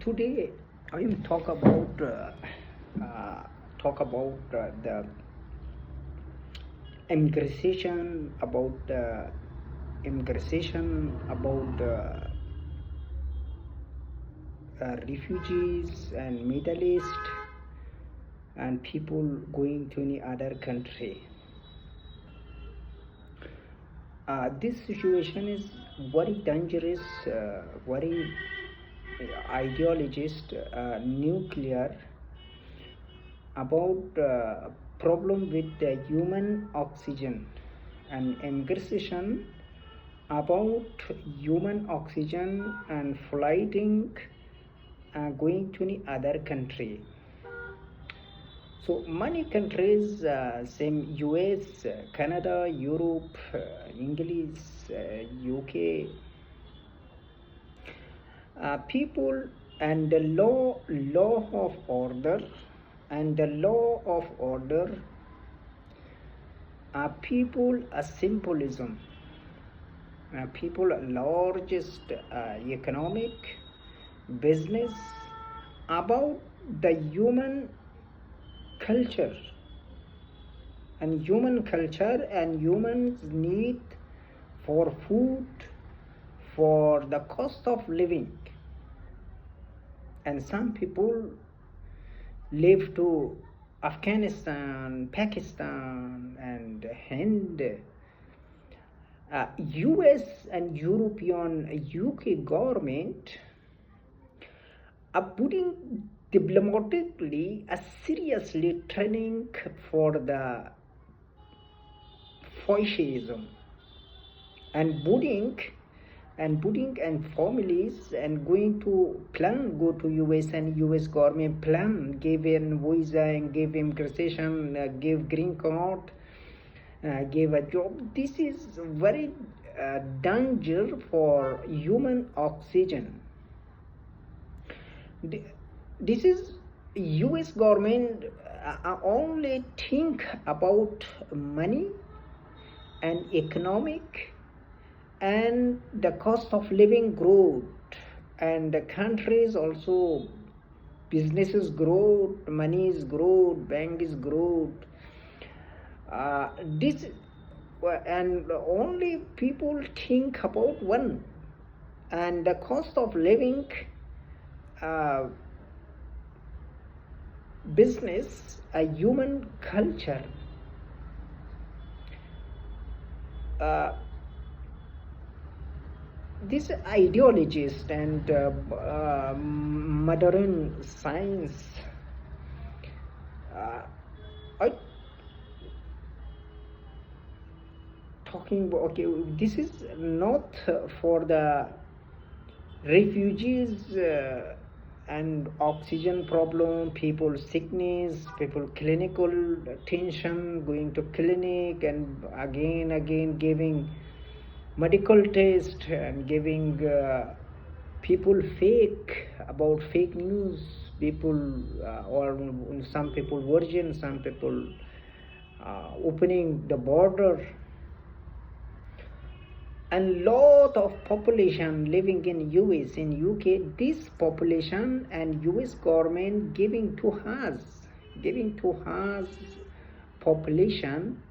Today I will talk about the immigration about refugees and Middle East and people going to any other country. This situation is very dangerous, very ideologist, nuclear about problem with the human oxygen and immigration about human oxygen and flighting going to any other country. So many countries, same US, Canada, Europe, English, UK, people and the law of order and the law of order are people a symbolism. People largest economic business about the human culture and humans need for food, for the cost of living, and some people live to Afghanistan, Pakistan and Hind. US and European UK government are putting diplomatically seriously training for the fascism and putting and families and going to plan go to US and US government plan give him visa and give him immigration, give green card, give a job. This is very danger for human oxygen. This is US government only think about money and economic and the cost of living growth, and the countries also businesses growth, money is growth, bank is growth. This and only people think about one, and the cost of living business a human culture. This ideologist and modern science are talking about, okay, this is not for the refugees and oxygen problem, people sickness, people clinical tension, going to clinic and again giving medical test and giving people fake news, people or some people virgin, some people opening the border, and lot of population living in US, in UK. This population and US government giving to us population,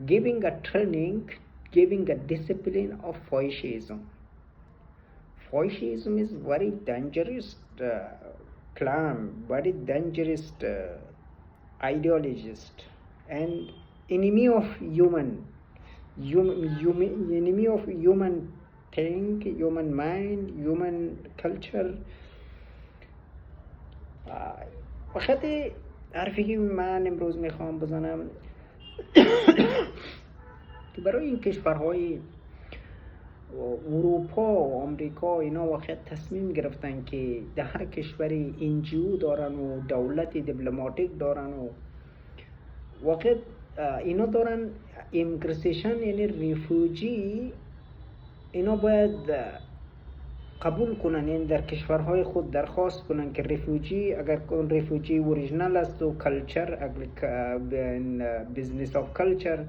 giving a training, giving a discipline of fascism. Fascism is very dangerous clan, very dangerous ideologist and enemy of enemy of human think, human mind, human culture. وقتی حرفی که من امروز میخوام بزنم که برای این کشورهای اروپا و آمریکا اینا وقت تصمیم گرفتن که در هر کشوری NGO دارن و دولت دیپلماتیک دارن و وقت اینا دارن ایمگریشن یعنی ریفوجی اینا باید قبول کنن، یعنی در کشورهای خود درخواست کنن که ریفوجی اگر اون ریفوجی اوریجینال است و کلچر بیزنس آف کلچر،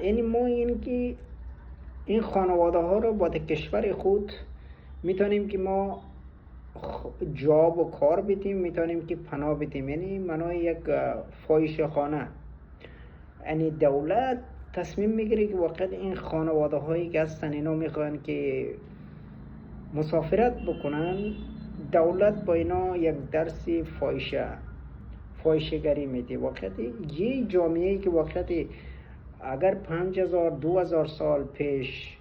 یعنی ما این که این خانواده ها رو با کشور خود میتونیم که ما جاب و کار بدیم، میتونیم که پناه بدیم. یعنی منای یک فاحشه خانه. یعنی دولت تصمیم میگیره که واقعا این خانواده هایی که هستن اینا میخوان که مسافرت بکنن، دولت با اینا یک درس فاحشه گری میده. واقعی یه جامعه که واقعی اگر 5000 سال پیش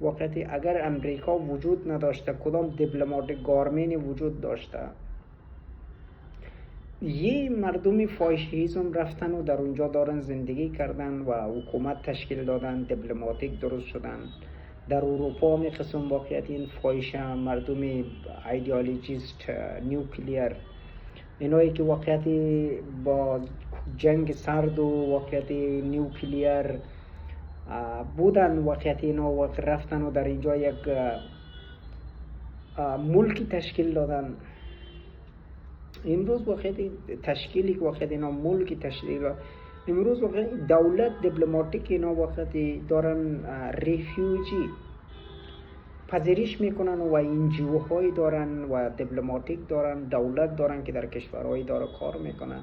واقعی اگر امریکا وجود نداشته، کدام دیپلماتیک گارمینی وجود داشته، یه مردمی فاحشه‌ایزم رفتن و در اونجا دارن زندگی کردن و حکومت تشکیل دادن، دیپلماتیک درست شدن. در اروپا می قسم واقعیت این فاحشه مردم ایدئولوژیست نیوکلیر، اینایی که واقعیت با جنگ سرد و واقعیت نیوکلیر بودن، واقعیت اینا رفتن و در اینجا یک ملکی تشکیل دادن. امروز واقعیت تشکیلی که واقعیت اینا ملکی تشکیل دادن، امروز واقعیت دولت دیپلماتیک اینا واقعیت دارن ریفیوجی پذیرش میکنن و انجیو های دارن و دیپلماتیک دارن، دولت دارن که در کشورهای داره کار میکنن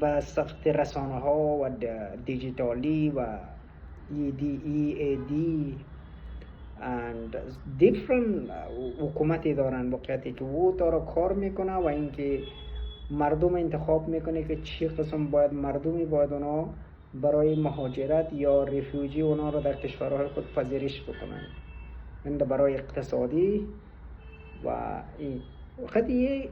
با سخت رسانه ها و دیجیتالی و EAD and different حکومتی دارن واقعیتی که او داره کار میکنه و اینکه مردم انتخاب میکنه که چی قسم باید مردمی باید اونا برای مهاجرت یا ریفیوجی اونا رو در کشورهای خود پذیرش بکنن. این برای اقتصادی و این وقتی یه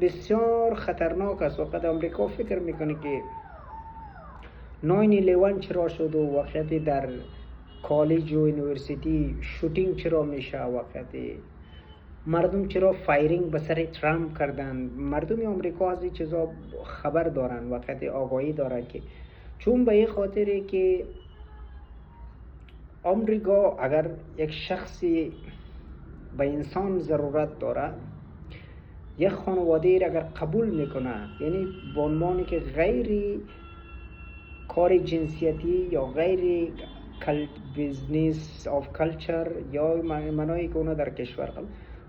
بسیار خطرناک است. وقتی امریکا فکر میکنه که 9/11 چرا شد و واقعیتی در کالج و یونیورسیتی شوتینگ چرا میشه، واقعیتی مردم چرا فایرینگ به سر ترامپ کردن، مردم امریکا از این چیزا خبر دارن، واقعیتی آگاهی دارن که چون به این خاطره که امریکا اگر یک شخصی به انسان ضرورت داره، یک خانواده را اگر قبول میکنه، یعنی به عنوانی که غیر کار جنسیتی یا غیر بیزنس آف کلچر یا منایی که اونا در کشور قبل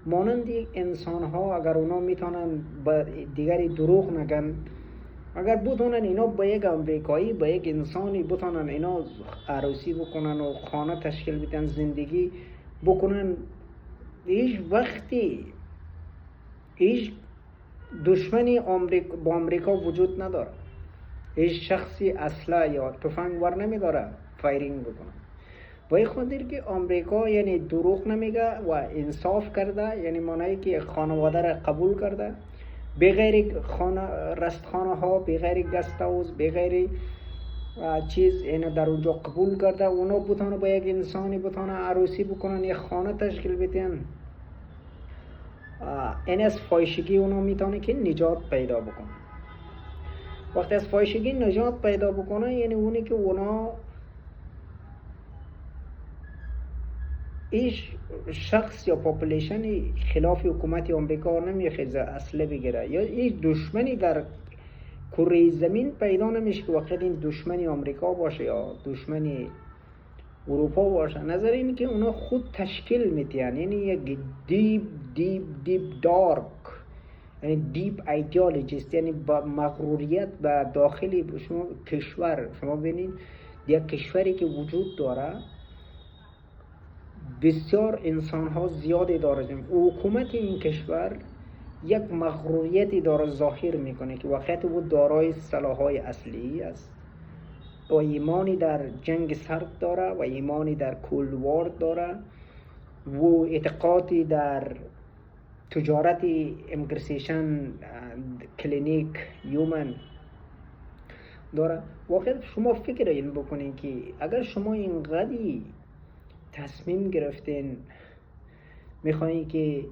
مانند انسان ها اگر اونا میتونن به دیگری دروغ نگن، اگر بتونن اینا با یک امریکایی با یک انسانی بتونن اینا عروسی بکنن و خانه تشکیل بدن، زندگی بکنن، هیچ وقتی هیچ دشمنی با امریکا وجود نداره. هیچ شخصی اسلحه یا تفنگ ور نمیداره فایرینگ بکنه. با این خاطر که امریکا یعنی دروغ نمیگه و انصاف کرده، یعنی معنی که خانواده را قبول کرده بغیر رستخانه ها، بغیر گست هاوس، بغیر چیز اینو در اونجا قبول کرده. اونا بتونه با یک انسانی بتونه عروسی بکنن، یک خانه تشکیل بدن. این از فاحشگی اونا میتونه که نجات پیدا بکنه. وقتی از فاحشگی نجات پیدا بکنه یعنی اونی که اونا ایش شخص یا پاپولیشن خلاف حکومت امریکا نمیخیزه اسلحه بگیره، یا این دشمنی در کره زمین پیدا نمیشه که وقت این دشمنی امریکا باشه یا دشمنی اروپا باشه. نظر اینه که اونا خود تشکیل میتین، یعنی یک دیپ دارک، یعنی دیپ ایدئولوژیست، یعنی با مغروریت به داخلی شما کشور. شما ببینید یک کشوری که وجود داره بسیار انسان ها زیادی داره، حکومت این کشور یک مغروریتی داره ظاهر میکنه که وقت او دارای سلاح‌های اصلی است و ایمانی در جنگ سرد داره و ایمانی در کولد وار داره و اعتقادی در تجارت امگریسیشن کلینیک یومن داره. واقعا شما فکر این بکنین که اگر شما اینقدر تصمیم گرفتین میخواین که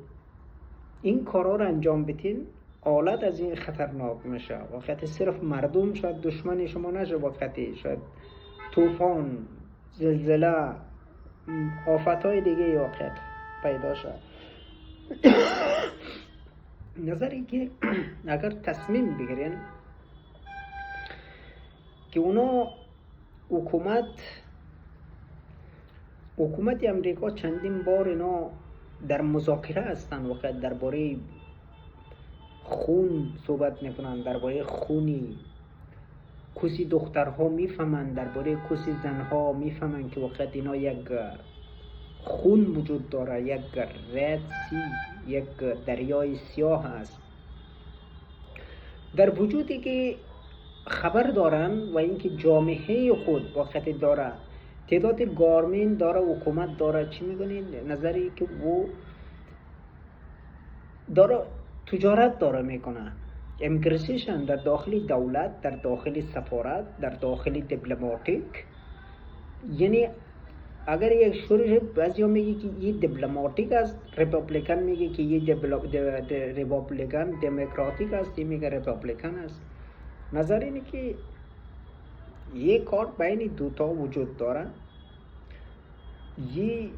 این کارا رو انجام بدین، حالت از این خطرناک میشه. وقتی صرف مردم شاید دشمن شما نشه، وقتی شاید طوفان، زلزله، آفتهای دیگه واقعیت پیدا شد. نظری که اگر تصمیم بگیرین که اونا حکومت امریکا چندین بار اینا در مذاکره هستن، وقت درباره خون صحبت میکنن، درباره خونی کسی دخترها میفهمن، درباره کسی زنها میفهمن که وقت اینا یک خون وجود داره، یک رد سی، یک دریای سیاه است در وجودی که خبر دارن و اینکه جامعه خود وقت داره تعداد گارمین داره، حکومت داره، چی میگنید نظری که او داره تجارت داره میکنه، امیگریشن در داخل دولت، در داخل سفارت، در داخل دیپلماتیک. یعنی اگر یک شورش بعضی میگه که این دیپلماتیک است، ریپابلیکن میگه که یہ ریپابلیکن دموکراتیک است، این میگه ریپابلیکن است. نظر اینه که یک کار بین دوتا وجود داره. یہ